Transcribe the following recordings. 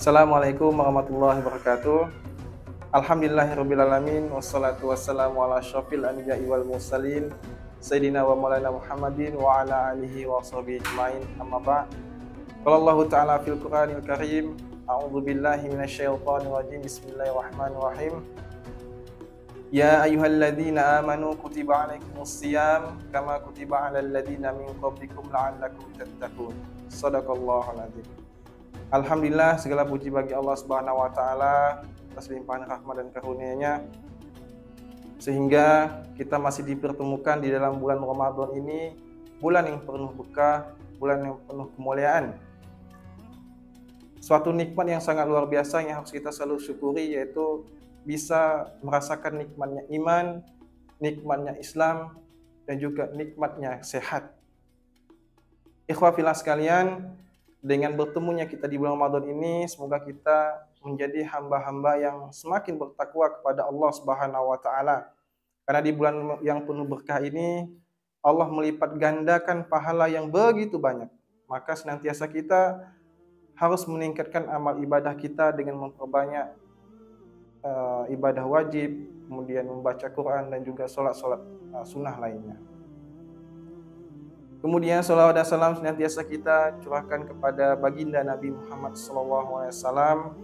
Assalamualaikum warahmatullahi wabarakatuh. Alhamdulillahirrabbilalamin. Wassalatu wassalamu ala syafil anbiya'i wal mursalin Sayyidina wa maulana Muhammadin wa ala alihi wa sahbihi ajma'in. Amma ba'd. Qala Allah Ta'ala fil Qur'anil Karim, a'udzu billahi minasyaitonir rajim. Bismillahirrahmanirrahim. Ya ayyuhalladzina amanu kutiba 'alaikumus shiyam kama kutiba 'alal ladzina min qablikum la'allakum tattaqun. Shadaqallahul azim. Alhamdulillah, segala puji bagi Allah Subhanahu wa taala atas limpahan rahmat dan karunia-Nya sehingga kita masih dipertemukan di dalam bulan Ramadan ini, bulan yang penuh berkah, bulan yang penuh kemuliaan. Suatu nikmat yang sangat luar biasa yang harus kita selalu syukuri, yaitu bisa merasakan nikmatnya iman, nikmatnya Islam, dan juga nikmatnya sehat. Ikhwah fillah sekalian, dengan bertemunya kita di bulan Ramadan ini, semoga kita menjadi hamba-hamba yang semakin bertakwa kepada Allah Subhanahu wa taala. Karena di bulan yang penuh berkah ini, Allah melipat gandakan pahala yang begitu banyak. Maka senantiasa kita harus meningkatkan amal ibadah kita dengan memperbanyak ibadah wajib, kemudian membaca Quran dan juga sholat-sholat sunnah lainnya. Kemudian salawat dan salam senantiasa kita curahkan kepada baginda Nabi Muhammad SAW.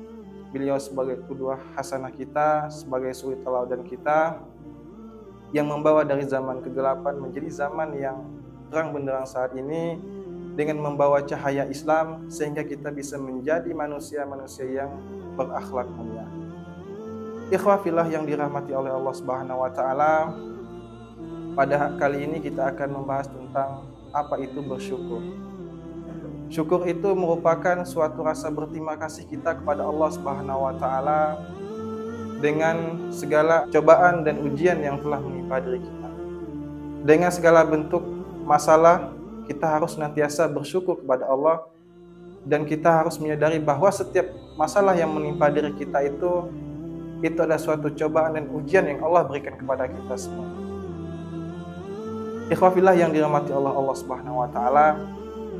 Beliau sebagai qudwah hasanah kita, sebagai suri teladan kita, yang membawa dari zaman kegelapan menjadi zaman yang terang benderang saat ini, dengan membawa cahaya Islam sehingga kita bisa menjadi manusia-manusia yang berakhlak mulia. Ikhwah fillah yang dirahmati oleh Allah Subhanahu wa taala, pada kali ini kita akan membahas tentang apa itu bersyukur. Syukur itu merupakan suatu rasa berterima kasih kita kepada Allah Subhanahu wa taala dengan segala cobaan dan ujian yang telah menimpa diri kita. Dengan segala bentuk masalah, kita harus senantiasa bersyukur kepada Allah, dan kita harus menyadari bahwa setiap masalah yang menimpa diri kita itu adalah suatu cobaan dan ujian yang Allah berikan kepada kita semua. Ikhwah fillah yang dirahmati Allah Subhanahu wa taala,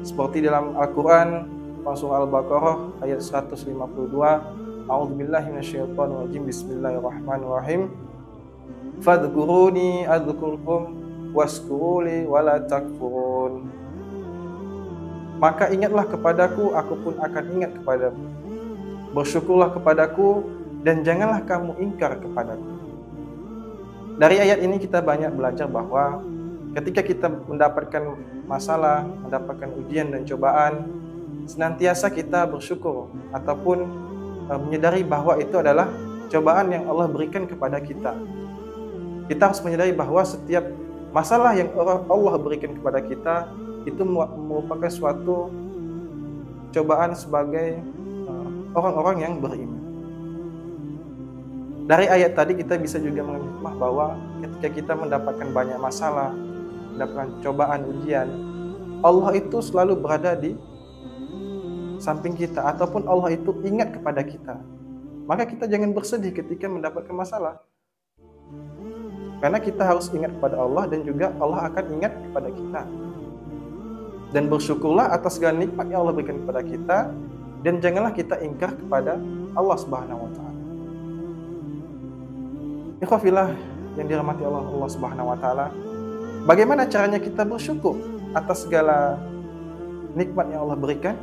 seperti dalam Al-Qur'an surah Al-Baqarah ayat 152, A'udzubillahi minasyaitonirrajim. Bismillahirrahmanirrahim. Fadhkuruni adzkurkum washkuruli wala takfurun. Maka ingatlah kepadaku, aku pun akan ingat kepadamu. Bersyukurlah kepadaku dan janganlah kamu ingkar kepadaku. Dari ayat ini kita banyak belajar bahwa ketika kita mendapatkan masalah, mendapatkan ujian dan cobaan, senantiasa kita bersyukur ataupun menyadari bahwa itu adalah cobaan yang Allah berikan kepada kita. Kita harus menyadari bahwa setiap masalah yang Allah berikan kepada kita itu merupakan suatu cobaan sebagai orang-orang yang beriman. Dari ayat tadi kita bisa juga mengambil hikmah bahwa ketika kita mendapatkan banyak masalah, mendapatkan cobaan, ujian, Allah itu selalu berada di samping kita, ataupun Allah itu ingat kepada kita. Maka kita jangan bersedih ketika mendapatkan masalah, karena kita harus ingat kepada Allah dan juga Allah akan ingat kepada kita. Dan bersyukurlah atas segala nikmat yang Allah berikan kepada kita, dan janganlah kita ingkar kepada Allah Subhanahu wa taala. Ikhwah fillah yang dirahmati Allah Subhanahu wa taala, bagaimana caranya kita bersyukur atas segala nikmat yang Allah berikan?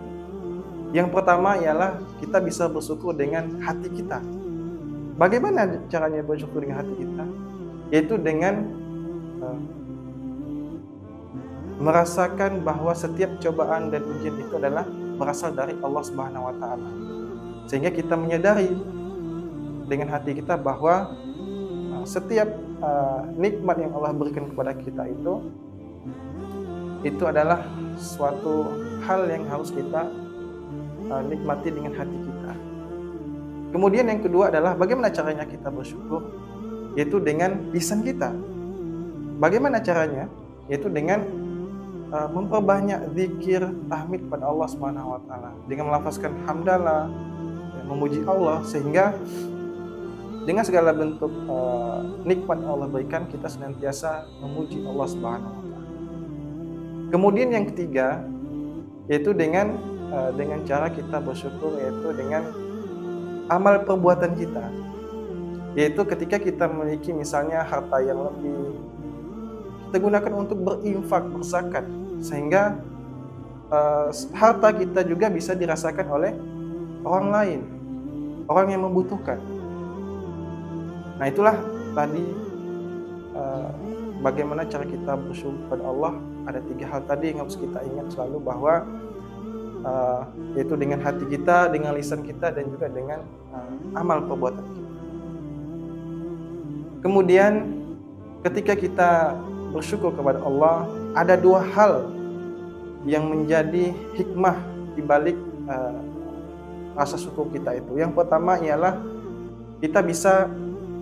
Yang pertama ialah kita bisa bersyukur dengan hati kita. Bagaimana caranya bersyukur dengan hati kita? Yaitu dengan merasakan bahwa setiap cobaan dan ujian itu adalah berasal dari Allah Subhanahu wa taala. Sehingga kita menyadari dengan hati kita bahwa setiap nikmat yang Allah berikan kepada kita itu adalah suatu hal yang harus kita nikmati dengan hati kita. Kemudian yang kedua adalah bagaimana caranya kita bersyukur, yaitu dengan lisan kita. Bagaimana caranya? Yaitu dengan memperbanyak zikir, tahmid kepada Allah Subhanahu wa taala, dengan melafazkan hamdalah, memuji Allah, sehingga dengan segala bentuk nikmat yang Allah berikan, kita senantiasa memuji Allah Subhanahu wa taala. Kemudian yang ketiga, yaitu dengan cara kita bersyukur, yaitu dengan amal perbuatan kita, yaitu ketika kita memiliki misalnya harta yang lebih, kita gunakan untuk berinfak, berzakat, sehingga harta kita juga bisa dirasakan oleh orang lain, orang yang membutuhkan. Nah, itulah tadi bagaimana cara kita bersyukur kepada Allah. Ada 3 hal tadi yang harus kita ingat selalu, bahwa yaitu dengan hati kita, dengan lisan kita, dan juga dengan amal perbuatan kita. Kemudian ketika kita bersyukur kepada Allah, ada 2 hal yang menjadi hikmah di balik rasa syukur kita itu. Yang pertama ialah kita bisa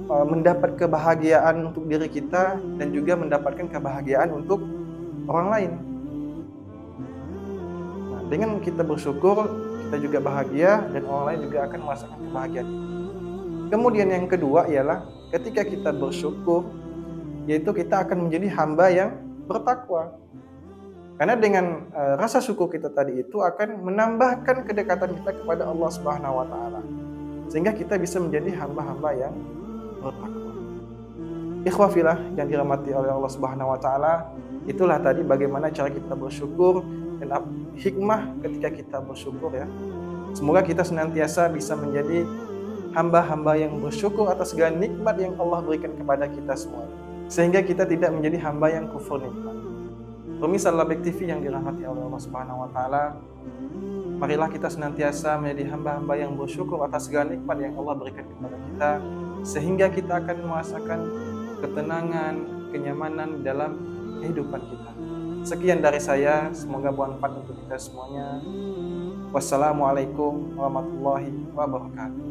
mendapat kebahagiaan untuk diri kita dan juga mendapatkan kebahagiaan untuk orang lain. Nah, dengan kita bersyukur, kita juga bahagia dan orang lain juga akan merasakan kebahagiaan. Kemudian yang kedua ialah ketika kita bersyukur, yaitu kita akan menjadi hamba yang bertakwa. Karena dengan rasa syukur kita tadi itu akan menambahkan kedekatan kita kepada Allah Subhanahu wa taala. Sehingga kita bisa menjadi hamba-hamba yang bertakwa. Ikhwafillah yang dirahmati oleh Allah Subhanahu wa taala, itulah tadi bagaimana cara kita bersyukur dan hikmah ketika kita bersyukur ya. Semoga kita senantiasa bisa menjadi hamba-hamba yang bersyukur atas segala nikmat yang Allah berikan kepada kita semua, sehingga kita tidak menjadi hamba yang kufur nikmat. Pemirsa Labek TV yang dirahmati oleh Allah Subhanahu wa taala, marilah kita senantiasa menjadi hamba-hamba yang bersyukur atas segala nikmat yang Allah berikan kepada kita, sehingga kita akan merasakan ketenangan, kenyamanan dalam kehidupan kita. Sekian dari saya, semoga bermanfaat untuk kita semuanya. Wassalamualaikum warahmatullahi wabarakatuh.